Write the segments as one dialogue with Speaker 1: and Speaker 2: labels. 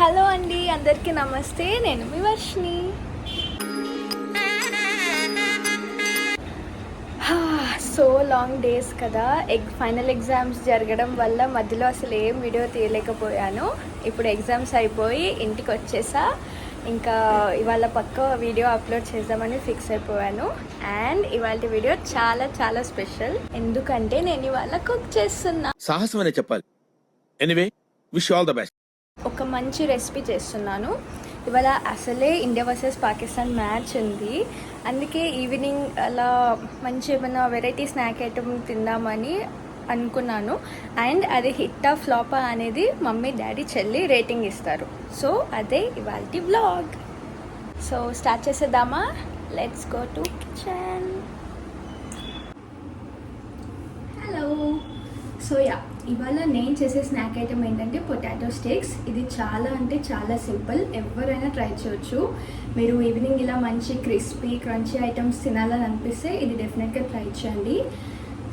Speaker 1: Hello అండి, అందరికీ నమస్తే. నేను మీ వర్షిని. సో లాంగ్ డేస్ కదా, ఫైనల్ ఎగ్జామ్స్ జరగడం వల్ల మధ్యలో అసలు ఏం వీడియో తీయలేకపోయాను. ఇప్పుడు ఎగ్జామ్స్ అయిపోయి ఇంటికి వచ్చేసా. ఇంకా ఇవాళ పక్క వీడియో అప్లోడ్ చేద్దామని ఫిక్స్ అయిపోయాను. అండ్ ఇవాళ వీడియో చాలా చాలా స్పెషల్, ఎందుకంటే నేను ఇవాళ కుక్ చేస్తున్నా.
Speaker 2: సాహసం అనే చెప్పాలి. Anyway, wish all the best.
Speaker 1: ఒక మంచి రెసిపీ చేస్తున్నాను. ఇవాళ అసలే ఇండియా వర్సెస్ పాకిస్తాన్ మ్యాచ్ ఉంది. అందుకే ఈవినింగ్ అలా మంచి ఏమైనా వెరైటీ స్నాక్ ఐటమ్ తిందామని అనుకున్నాను. అండ్ అది హిట్టా ఫ్లాపా అనేది మమ్మీ డాడీ చెల్లి రేటింగ్ ఇస్తారు. సో అదే ఇవాల్టి వ్లాగ్. సో స్టార్ట్ చేసేద్దామా? Let's go to kitchen. Hello. So ఇవాళ నేను చేసే స్నాక్ ఐటమ్ ఏంటంటే పొటాటో స్టిక్స్. ఇది చాలా అంటే చాలా సింపుల్, ఎవరైనా ట్రై చేయొచ్చు. మీరు ఈవినింగ్ ఇలా మంచి క్రిస్పీ క్రంచీ ఐటమ్స్ తినాలని అనిపిస్తే ఇది డెఫినెట్గా ట్రై చేయండి.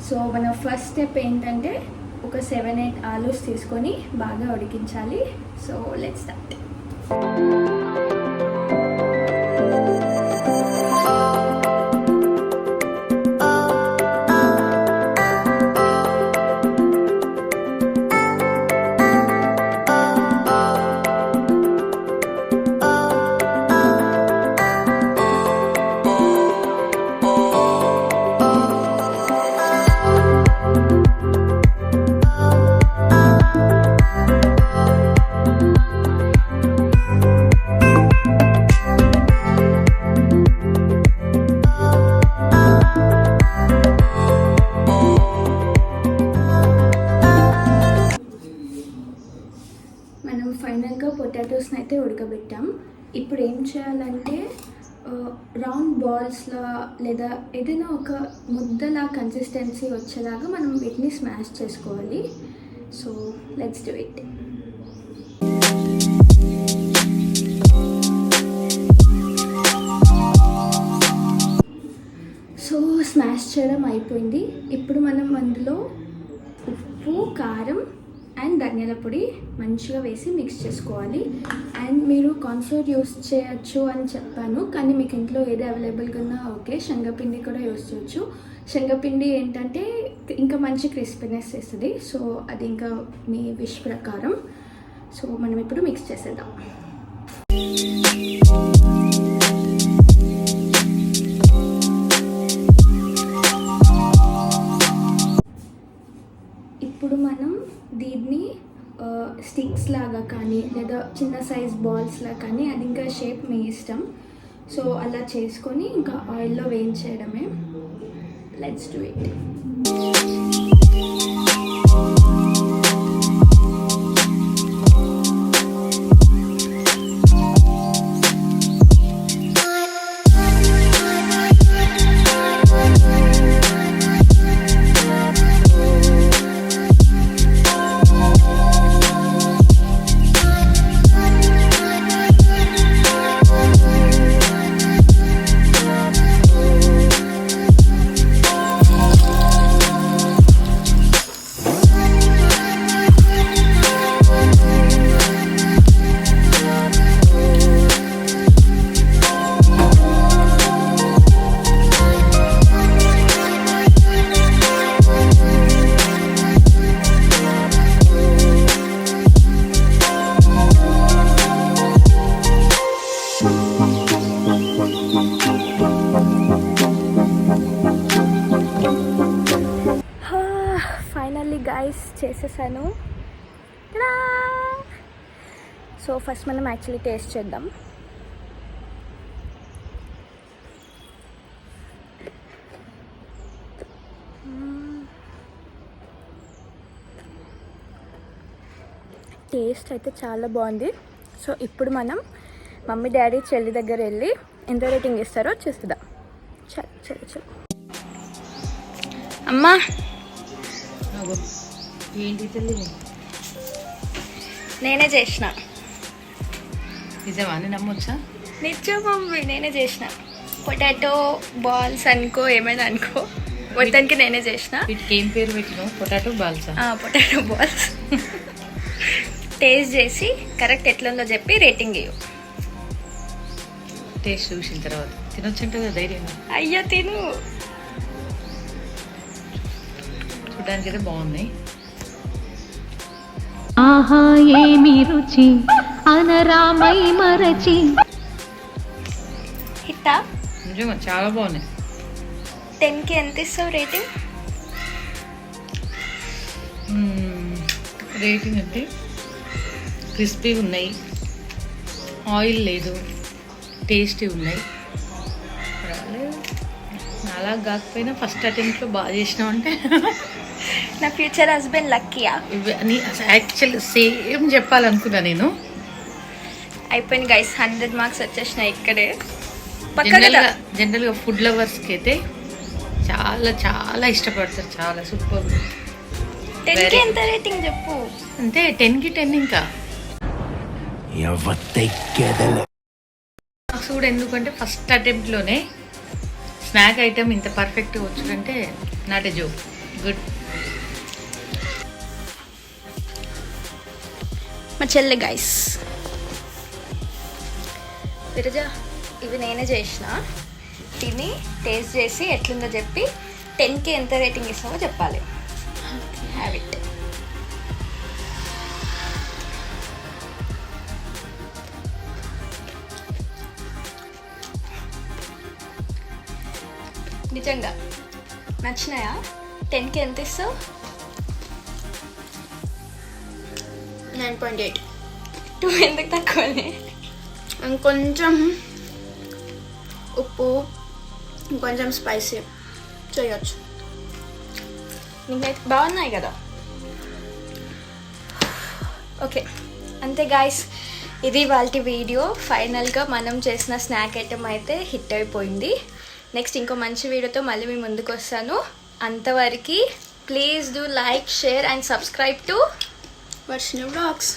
Speaker 1: సో మన ఫస్ట్ స్టెప్ ఏంటంటే ఒక 7-8 ఆలూస్ తీసుకొని బాగా ఉడికించాలి. So let's start. ఫైనల్గా పొటాటోస్ని అయితే ఉడకబెట్టాం. ఇప్పుడు ఏం చేయాలంటే రౌండ్ బాల్స్లా లేదా ఏదైనా ఒక ముద్దలా కన్సిస్టెన్సీ వచ్చేలాగా మనం వీటిని స్మాష్ చేసుకోవాలి. So let's do it. So smash చేయడం అయిపోయింది. ఇప్పుడు మనం అందులో ఉప్పు, కారం అండ్ ధనియాల పొడి మంచిగా వేసి మిక్స్ చేసుకోవాలి. అండ్ మీరు కార్న్ఫ్లోర్ యూస్ చేయొచ్చు అని చెప్పాను, కానీ మీకు ఇంట్లో ఏది అవైలబుల్గా ఉన్నా ఓకే. శనగపిండి కూడా యూస్ చేయొచ్చు. శనగపిండి ఏంటంటే ఇంకా మంచి క్రిస్పీనెస్ ఇస్తుంది. సో అది ఇంకా మీ విష్ ప్రకారం. సో మనం ఇప్పుడు మిక్స్ చేసేద్దాం. ఇప్పుడు మనం దీన్ని స్టిక్స్ లాగా కానీ లేదా చిన్న సైజ్ బాల్స్లా కానీ, అది ఇంకా షేప్ మీ ఇష్టం. సో అలా చేసుకొని ఇంకా ఆయిల్లో వేయించేయడమే. Let's do it. Finally guys చేసేసాను. సో ఫస్ట్ మనం యాక్చువల్లీ టేస్ట్ చేద్దాం. టేస్ట్ అయితే చాలా బాగుంది. సో ఇప్పుడు మనం మమ్మీ డాడీ చెల్లి దగ్గర వెళ్ళి ఎంత రేటింగ్ ఇస్తారో చూస్తుందా. చల్ చల్ చల్. అమ్మా
Speaker 3: ఏంటి తల్లి,
Speaker 1: నేనే చేసిన.
Speaker 3: నిజమా? నమ్మొచ్చా?
Speaker 1: నిజం మమ్మీ, నేనే చేసిన. పొటాటో బాల్స్ అనుకో, ఏమైనా అనుకో, మొత్తానికి నేనే చేసిన.
Speaker 3: వీటికి ఏం పేరు పెట్టినావు? పొటాటో బాల్సా?
Speaker 1: Potato balls. టేస్ట్ చేసి కరెక్ట్ ఎట్లుందో చెప్పి రేటింగ్ ఇవ్వు.
Speaker 3: టేస్ట్ చూసిన తర్వాత తినొచ్చుంటే ధైర్యంగా.
Speaker 1: అయ్యో తిను.
Speaker 3: చూడడానికి అయితే బాగున్నాయి.
Speaker 4: ఆహా ఏమి రుచి అనరామై మరచి.
Speaker 1: హిట్టా?
Speaker 3: నిజంగా చాలా బాగున్నాయి.
Speaker 1: 10కి ఎంత ఇస్తావు రేటింగ్?
Speaker 3: రేటింగ్ అంటే క్రిస్పీ ఉన్నాయి, ఆయిల్ లేదు, టేస్టీ ఉన్నాయి. అలా కాకపోయినా ఫస్ట్ అటెంప్ట్లో బాగా చేసినావు అంటే
Speaker 1: నా ఫ్యూచర్ హస్బెండ్ లక్కీయా?
Speaker 3: ఇవన్నీ యాక్చువల్లీ సేమ్ చెప్పాలనుకున్నా నేను.
Speaker 1: అయిపోయింది గైస్, 100 మార్క్స్ వచ్చేసినాయి ఇక్కడే. పక్కగా
Speaker 3: జనరల్గా ఫుడ్ లవర్స్కి అయితే చాలా చాలా ఇష్టపడతారు. చాలా సూపర్.
Speaker 1: 10కి ఎంత రేటింగ్ చెప్పు.
Speaker 3: అంటే 10కి 10 ఇంకా చూడు. ఎందుకంటే ఫస్ట్ అటెంప్ట్లోనే స్నాక్ ఐటమ్ ఇంత పర్ఫెక్ట్గా వచ్చుడంటే నాట్ ఎ జోక్. గుడ్.
Speaker 1: మా చెల్లె గైస్. విరజ, ఇవి నేనే చేసిన. తిని టేస్ట్ చేసి ఎట్లుందో చెప్పి 10కి ఎంత రేటింగ్ ఇస్తామో చెప్పాలి. Have it. నిజంగా నచ్చినాయా? 10కి ఎంత ఇస్తావు?
Speaker 5: 9.8.
Speaker 1: 2 ఎందుకు తక్కువనే?
Speaker 5: ఇంకొంచెం ఉప్పు, ఇంకొంచెం స్పైసీ చేయొచ్చు.
Speaker 1: నీకైతే బాగున్నాయి కదా. ఓకే, అంతే గాయస్. ఇది వాళ్ళ వీడియో. ఫైనల్గా మనం చేసిన స్నాక్ ఐటమ్ అయితే హిట్ అయిపోయింది. నెక్స్ట్ ఇంకో మంచి వీడియోతో మళ్ళీ మీ ముందుకు వస్తాను. అంతవరకు please do like, share and subscribe to
Speaker 5: Varshini vlogs.